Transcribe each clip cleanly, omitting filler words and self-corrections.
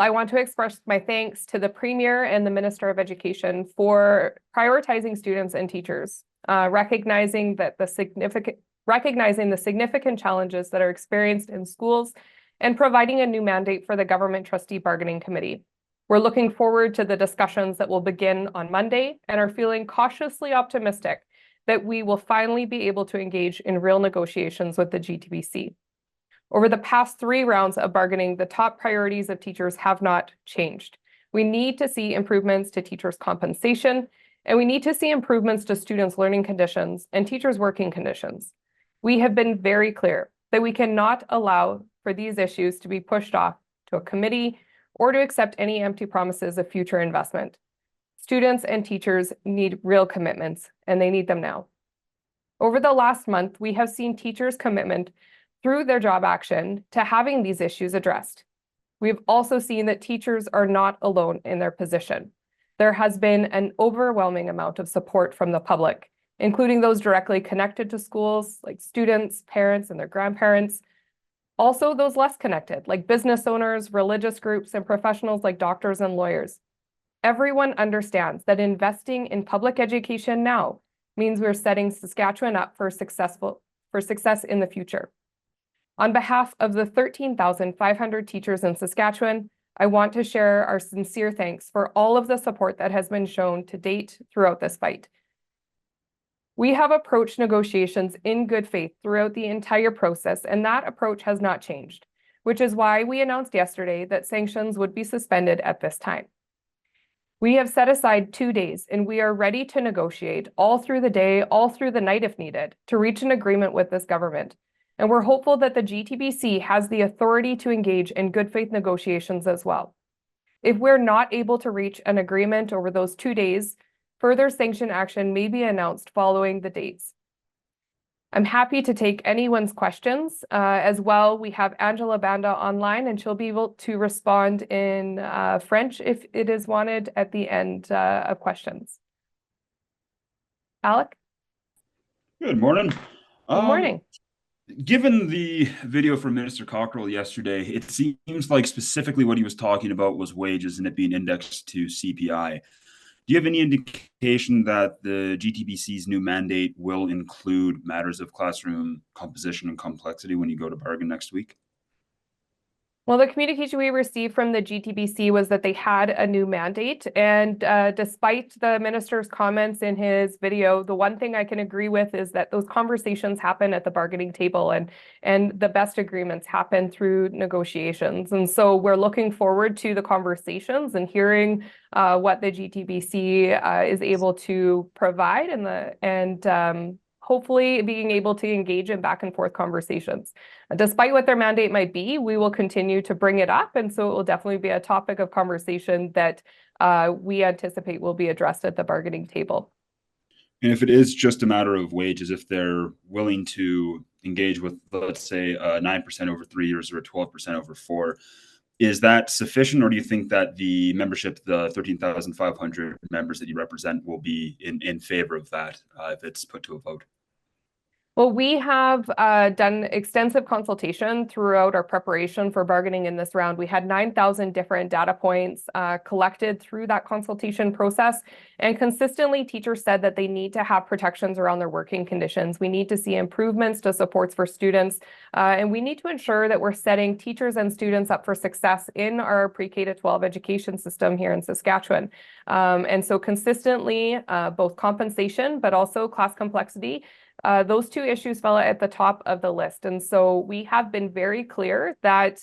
I want to express my thanks to the Premier and the Minister of Education for prioritizing students and teachers, recognizing the significant challenges that are experienced in schools and providing a new mandate for the Government Trustee Bargaining Committee. We're looking forward to the discussions that will begin on Monday and are feeling cautiously optimistic that we will finally be able to engage in real negotiations with the GTBC. Over the past 3 rounds of bargaining, the top priorities of teachers have not changed. We need to see improvements to teachers' compensation, and we need to see improvements to students' learning conditions and teachers' working conditions. We have been very clear that we cannot allow for these issues to be pushed off to a committee or to accept any empty promises of future investment. Students and teachers need real commitments, and they need them now. Over the last month, we have seen teachers' commitment through their job action to having these issues addressed. We've also seen that teachers are not alone in their position. There has been an overwhelming amount of support from the public, including those directly connected to schools, like students, parents, and their grandparents. Also those less connected, like business owners, religious groups, and professionals like doctors and lawyers. Everyone understands that investing in public education now means we're setting Saskatchewan up for success in the future. On behalf of the 13,500 teachers in Saskatchewan, I want to share our sincere thanks for all of the support that has been shown to date throughout this fight. We have approached negotiations in good faith throughout the entire process, and that approach has not changed, which is why we announced yesterday that sanctions would be suspended at this time. We have set aside 2 days, and we are ready to negotiate all through the day, all through the night if needed, to reach an agreement with this government. And we're hopeful that the GTBC has the authority to engage in good faith negotiations as well. If we're not able to reach an agreement over those 2 days, further sanction action may be announced following the dates. I'm happy to take anyone's questions as well. We have Angela Banda online, and she'll be able to respond in French if it is wanted at the end of questions. Alec? Good morning. Good morning. Given the video from Minister Cockrell yesterday, it seems like specifically what he was talking about was wages and it being indexed to CPI. Do you have any indication that the GTBC's new mandate will include matters of classroom composition and complexity when you go to bargain next week? Well, the communication we received from the GTBC was that they had a new mandate, and despite the minister's comments in his video, the one thing I can agree with is that those conversations happen at the bargaining table, and the best agreements happen through negotiations. And so we're looking forward to the conversations and hearing what the GTBC is able to provide, and hopefully being able to engage in back and forth conversations. Despite what their mandate might be, we will continue to bring it up, and so it will definitely be a topic of conversation that we anticipate will be addressed at the bargaining table. And if it is just a matter of wages, if they're willing to engage with, let's say, 9% over 3 years or a 12% over 4, is that sufficient, or do you think that the membership, the 13,500 members that you represent, will be in favor of that if it's put to a vote? Well, we have done extensive consultation throughout our preparation for bargaining in this round. We had 9,000 different data points collected through that consultation process, and consistently teachers said that they need to have protections around their working conditions. We need to see improvements to supports for students, and we need to ensure that we're setting teachers and students up for success in our pre-K to 12 education system here in Saskatchewan. And so consistently, both compensation, but also class complexity, those 2 issues fell at the top of the list. And so we have been very clear that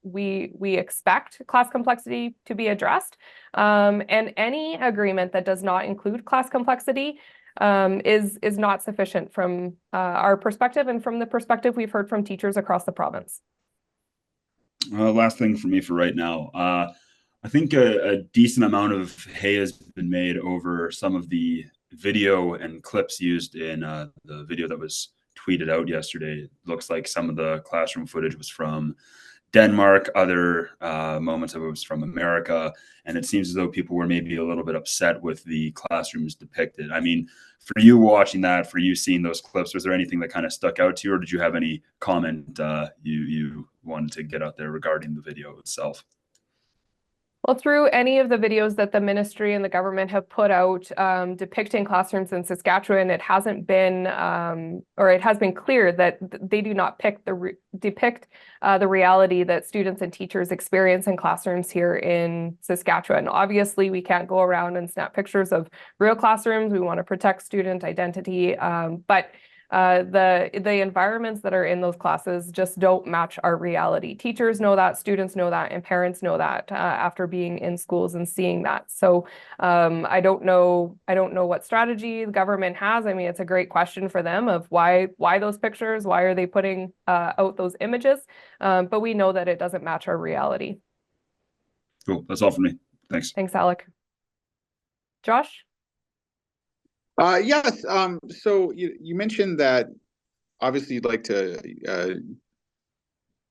we expect class complexity to be addressed. And any agreement that does not include class complexity is not sufficient from our perspective and from the perspective we've heard from teachers across the province. Last thing for me for right now. I think a decent amount of hay has been made over some of the video and clips used in the video that was tweeted out yesterday. It looks like some of the classroom footage was from Denmark, other moments of it was from America, and it seems as though people were maybe a little bit upset with the classrooms depicted. I mean, for you watching that, for you seeing those clips, was there anything that kind of stuck out to you, or did you have any comment you wanted to get out there regarding the video itself? Well, through any of the videos that the ministry and the government have put out depicting classrooms in Saskatchewan, it hasn't been, or it has been clear that they do not depict the reality that students and teachers experience in classrooms here in Saskatchewan. Obviously, we can't go around and snap pictures of real classrooms. We want to protect student identity, but the environments that are in those classes just don't match our reality. Teachers know that, students know that, and parents know that after being in schools and seeing that. So I don't know what strategy the government has. I mean, it's a great question for them of why those pictures, why are they putting out those images? But we know that it doesn't match our reality. Cool. That's all for me. Thanks. Thanks, Alec. Josh? Yes. So you mentioned that obviously you'd like to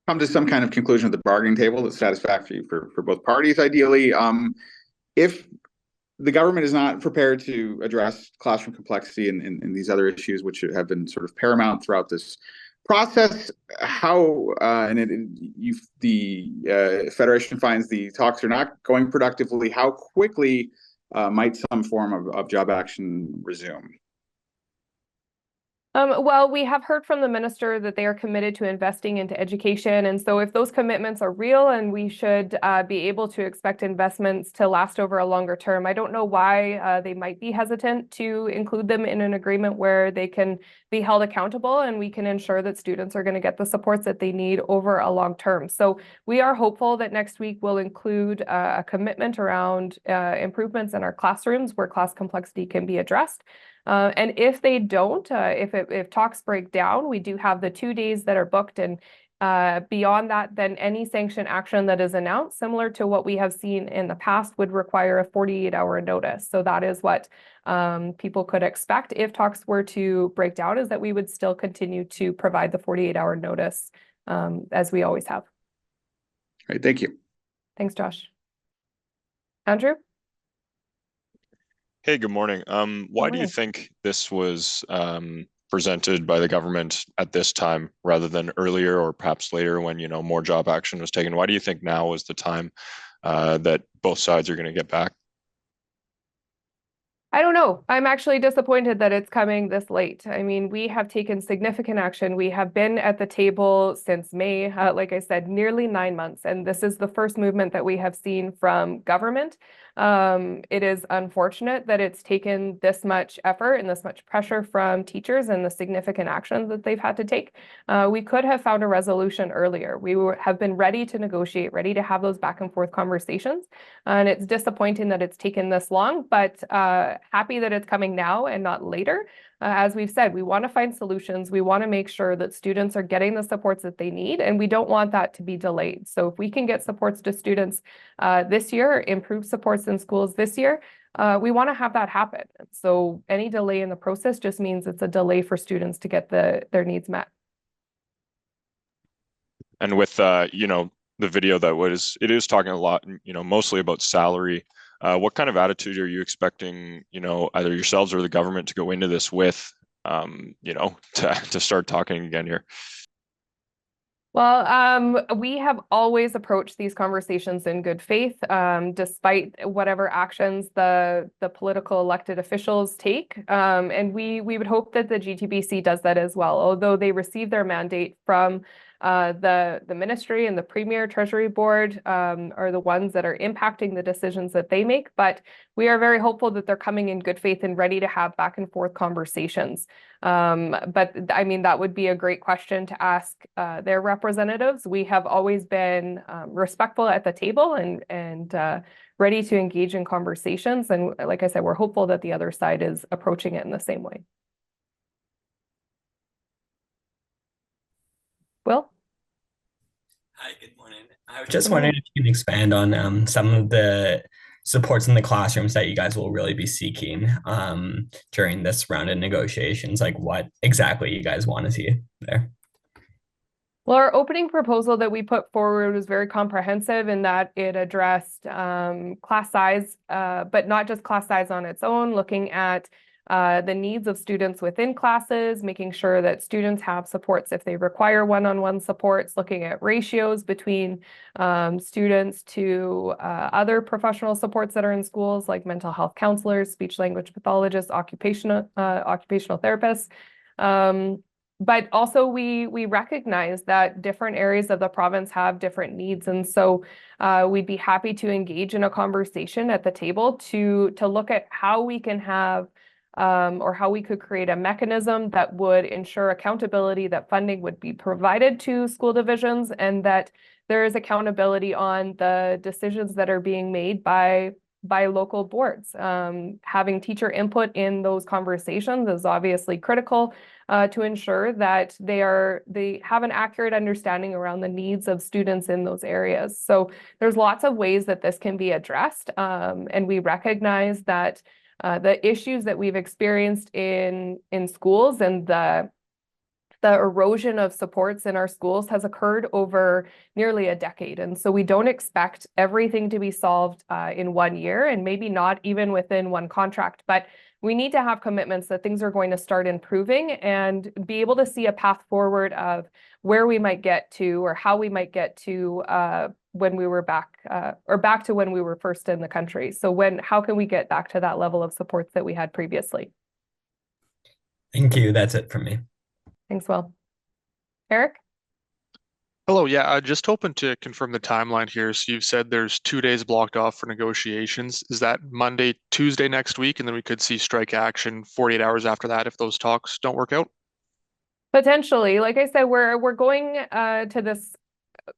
come to some kind of conclusion at the bargaining table that's satisfactory for both parties, ideally. If the government is not prepared to address classroom complexity and these other issues, which have been sort of paramount throughout this process, how the Federation finds the talks are not going productively, how quickly might some form of job action resume? Well, we have heard from the minister that they are committed to investing into education. And so if those commitments are real, and we should be able to expect investments to last over a longer term, I don't know why they might be hesitant to include them in an agreement where they can be held accountable and we can ensure that students are going to get the supports that they need over a long term. So we are hopeful that next week will include a commitment around improvements in our classrooms where class complexity can be addressed. And if they don't, if talks break down, we do have the 2 days that are booked, and beyond that, then any sanction action that is announced, similar to what we have seen in the past, would require a 48-hour notice. So that is what people could expect if talks were to break down, is that we would still continue to provide the 48-hour notice as we always have. All right, thank you. Thanks, Josh. Andrew? Hey, good morning. Why do you think this was presented by the government at this time rather than earlier or perhaps later when, more job action was taken? Why do you think now is the time that both sides are going to get back? I don't know. I'm actually disappointed that it's coming this late. I mean, we have taken significant action. We have been at the table since May, like I said, nearly 9 months. And this is the first movement that we have seen from government. It is unfortunate that it's taken this much effort and this much pressure from teachers and the significant actions that they've had to take. We could have found a resolution earlier. We have been ready to negotiate, ready to have those back and forth conversations. And it's disappointing that it's taken this long, but happy that it's coming now and not later. As we've said, we want to find solutions. We want to make sure that students are getting the supports that they need, and we don't want that to be delayed. So if we can get supports to students this year, improve supports in schools this year, we want to have that happen. So any delay in the process just means it's a delay for students to get their needs met. And with, the video it is talking a lot, mostly about salary. What kind of attitude are you expecting, either yourselves or the government to go into this with, to start talking again here? Well, we have always approached these conversations in good faith, despite whatever actions the political elected officials take. And we would hope that the GTBC does that as well, although they receive their mandate from the ministry and the Premier Treasury Board are the ones that are impacting the decisions that they make. But we are very hopeful that they're coming in good faith and ready to have back and forth conversations. But I mean, that would be a great question to ask their representatives. We have always been respectful at the table and ready to engage in conversations. And like I said, we're hopeful that the other side is approaching it in the same way. Will? Hi, good morning. I was just wondering if you can expand on some of the supports in the classrooms that you guys will really be seeking during this round of negotiations, like what exactly you guys want to see there. Well, our opening proposal that we put forward was very comprehensive in that it addressed class size, but not just class size on its own, looking at the needs of students within classes, making sure that students have supports if they require one-on-one supports, looking at ratios between students to other professional supports that are in schools, like mental health counselors, speech language pathologists, occupational therapists. But also we recognize that different areas of the province have different needs. And so we'd be happy to engage in a conversation at the table to look at how we can have or how we could create a mechanism that would ensure accountability, that funding would be provided to school divisions, and that there is accountability on the decisions that are being made by local boards. Having teacher input in those conversations is obviously critical to ensure that they have an accurate understanding around the needs of students in those areas. So there's lots of ways that this can be addressed, and we recognize that the issues that we've experienced in schools and the erosion of supports in our schools has occurred over nearly a decade. And so we don't expect everything to be solved in 1 year, and maybe not even within one contract, but we need to have commitments that things are going to start improving and be able to see a path forward of where we might get to, or how we might get to when we were back to when we were first in the country. So how can we get back to that level of supports that we had previously? Thank you. That's it from me. Thanks, Will. Eric? Hello, yeah, just hoping to confirm the timeline here. So you've said there's 2 days blocked off for negotiations. Is that Monday, Tuesday next week? And then we could see strike action 48 hours after that if those talks don't work out? Potentially. Like I said, we're going to this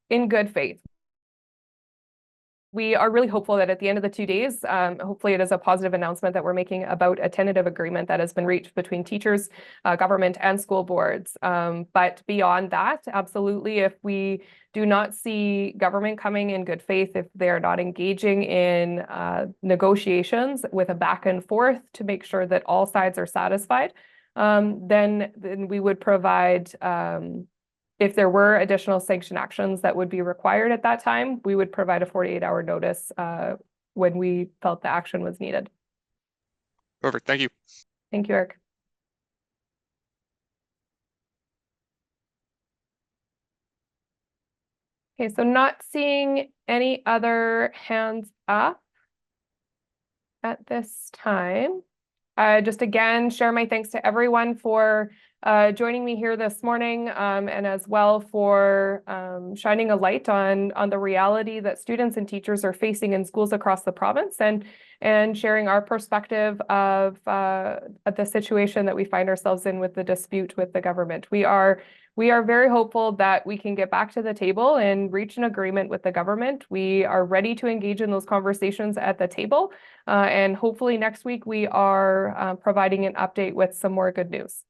in good faith. We are really hopeful that at the end of the 2 days, hopefully it is a positive announcement that we're making about a tentative agreement that has been reached between teachers, government, and school boards. But beyond that, absolutely, if we do not see government coming in good faith, if they are not engaging in negotiations with a back and forth to make sure that all sides are satisfied, then we would provide if there were additional sanction actions that would be required at that time, we would provide a 48-hour notice when we felt the action was needed. Perfect. Thank you. Thank you, Eric. Okay, so not seeing any other hands up at this time. Just again, share my thanks to everyone for joining me here this morning, and as well for shining a light on the reality that students and teachers are facing in schools across the province, and sharing our perspective of the situation that we find ourselves in with the dispute with the government. We are very hopeful that we can get back to the table and reach an agreement with the government. We are ready to engage in those conversations at the table, and hopefully next week we are providing an update with some more good news.